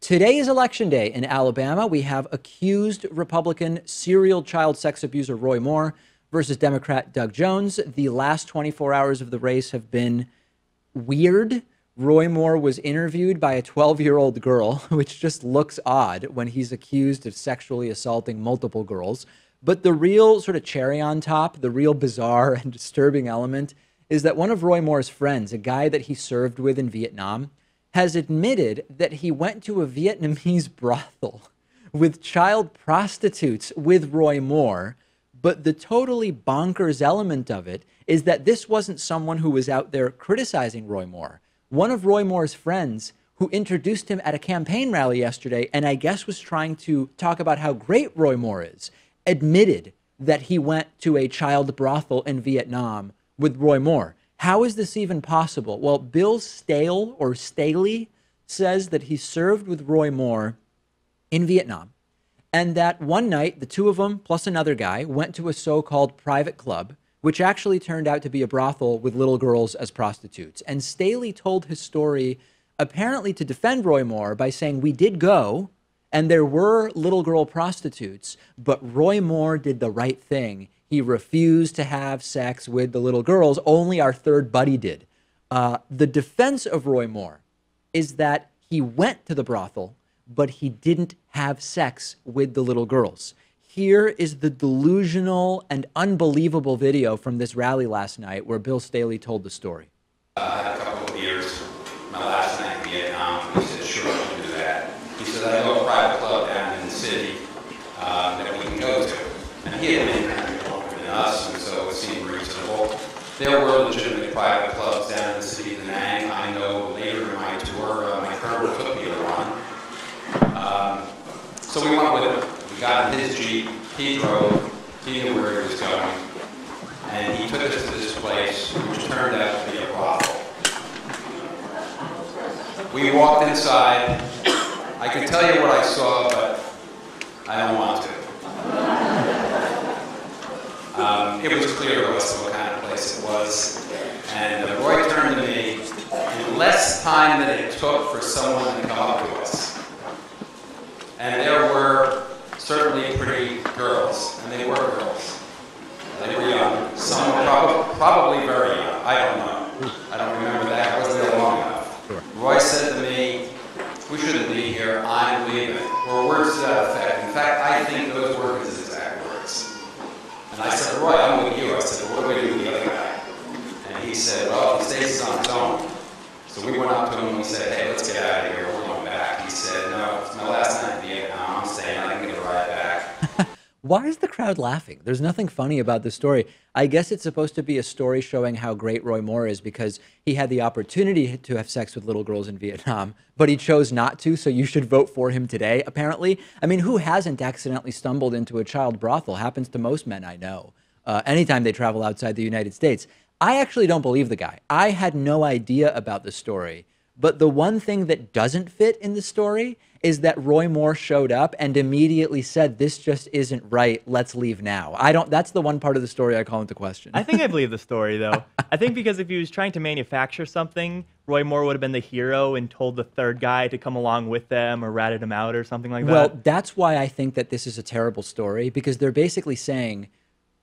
Today is election day in Alabama. We have accused Republican serial child sex abuser Roy Moore versus Democrat Doug Jones. The last 24 hours of the race have been weird. Roy Moore was interviewed by a 12-year-old girl, which just looks odd when he's accused of sexually assaulting multiple girls. But the real sort of cherry on top, the real bizarre and disturbing element is that one of Roy Moore's friends, a guy that he served with in Vietnam, has admitted that he went to a Vietnamese brothel with child prostitutes with Roy Moore. But the totally bonkers element of it is that this wasn't someone who was out there criticizing Roy Moore. One of Roy Moore's friends who introduced him at a campaign rally yesterday, and I guess was trying to talk about how great Roy Moore is, admitted that he went to a child brothel in Vietnam with Roy Moore. How is this even possible? Well, Bill Staley says that he served with Roy Moore in Vietnam, and that one night the two of them plus another guy went to a so-called private club, which actually turned out to be a brothel with little girls as prostitutes. And Staley told his story apparently to defend Roy Moore by saying, we did go and there were little girl prostitutes, but Roy Moore did the right thing. He refused to have sex with the little girls. Only our third buddy did. The defense of Roy Moore is that he went to the brothel, but he didn't have sex with the little girls. Here is the delusional and unbelievable video from this rally last night where Bill Staley told the story. I had a couple of beers my last night in Vietnam. He said, sure, I can do that. He said, I know a private club down in the city that we can go to. And he had been kind of longer than us, and so it seemed reasonable. There were legitimate private clubs down in the city of Da Nang. I know later in my tour, my colonel took me to one. So we went with him. We got in his Jeep, he drove, he knew where he was going, and he took us to this place, which turned out to be a brothel. We walked inside. I can tell you what I saw, but I don't want to. It was clear to us what kind of place it was, and Roy turned to me in less time than it took for someone to come up to us. And there were certainly pretty girls, and they were girls. They were young. Some were probably very young. I don't know. I don't remember that. I wasn't there long enough. Sure. Roy said to me, we shouldn't be here. I'm leaving. Or words to that effect. In fact, I think those were his exact words. And I said, Roy, I'm with you. I said, well, what do we do with the other guy? And he said, well, if he stays on his own. So we went up to him and we said, hey, let's get out of here. We're going back. He said, no, it's my last night in Vietnam. I'm staying. I can get a ride back. Why is the crowd laughing? There's nothing funny about this story. I guess it's supposed to be a story showing how great Roy Moore is because he had the opportunity to have sex with little girls in Vietnam, but he chose not to, so you should vote for him today, apparently. I mean, who hasn't accidentally stumbled into a child brothel? Happens to most men I know, anytime they travel outside the United States. I actually don't believe the guy. I had no idea about the story. But the one thing that doesn't fit in the story is that Roy Moore showed up and immediately said, this just isn't right. Let's leave now. That's the one part of the story I call into question. I think I believe the story, though. I think because if he was trying to manufacture something, Roy Moore would have been the hero and told the third guy to come along with them or ratted him out or something like that. Well, that's why I think that this is a terrible story, because they're basically saying,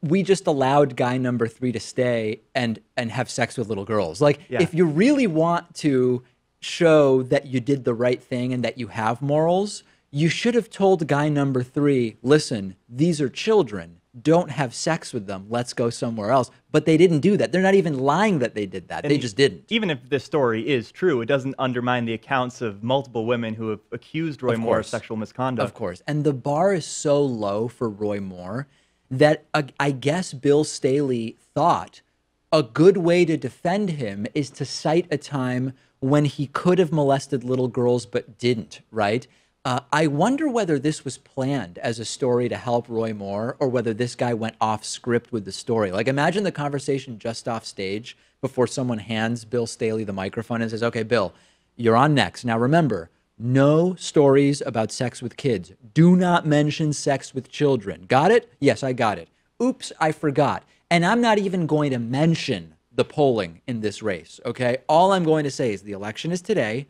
we just allowed guy number 3 to stay and have sex with little girls. Like, if you really want to show that you did the right thing and that you have morals, you should have told guy number 3, listen, these are children. Don't have sex with them. Let's go somewhere else. But they didn't do that. They're not even lying that they did that. They just didn't. Even if this story is true, it doesn't undermine the accounts of multiple women who have accused Roy Moore of sexual misconduct. Of course. And the bar is so low for Roy Moore that I guess Bill Staley thought a good way to defend him is to cite a time when he could have molested little girls but didn't, right? I wonder whether this was planned as a story to help Roy Moore or whether this guy went off script with the story. Like, imagine the conversation just off stage before someone hands Bill Staley the microphone and says, okay, Bill, you're on next. Now, remember, no stories about sex with kids. Do not mention sex with children. Got it? Yes, I got it. Oops, I forgot. And I'm not even going to mention the polling in this race, okay? All I'm going to say is the election is today.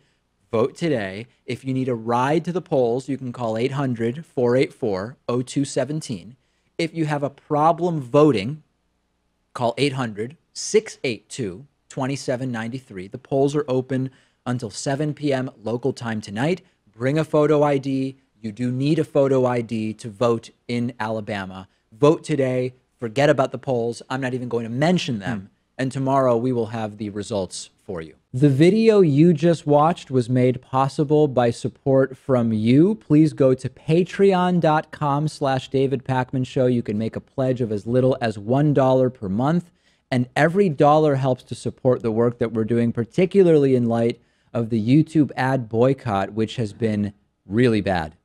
Vote today. If you need a ride to the polls, you can call 800-484-0217. If you have a problem voting, call 800-682-2793. The polls are open until 7 p.m. local time tonight. Bring a photo ID. You do need a photo ID to vote in Alabama. Vote today. Forget about the polls. I'm not even going to mention them. And tomorrow we will have the results for you. The video you just watched was made possible by support from you. Please go to patreon.com/David Pakman Show. You can make a pledge of as little as $1 per month. And every dollar helps to support the work that we're doing, particularly in light of the YouTube ad boycott, which has been really bad.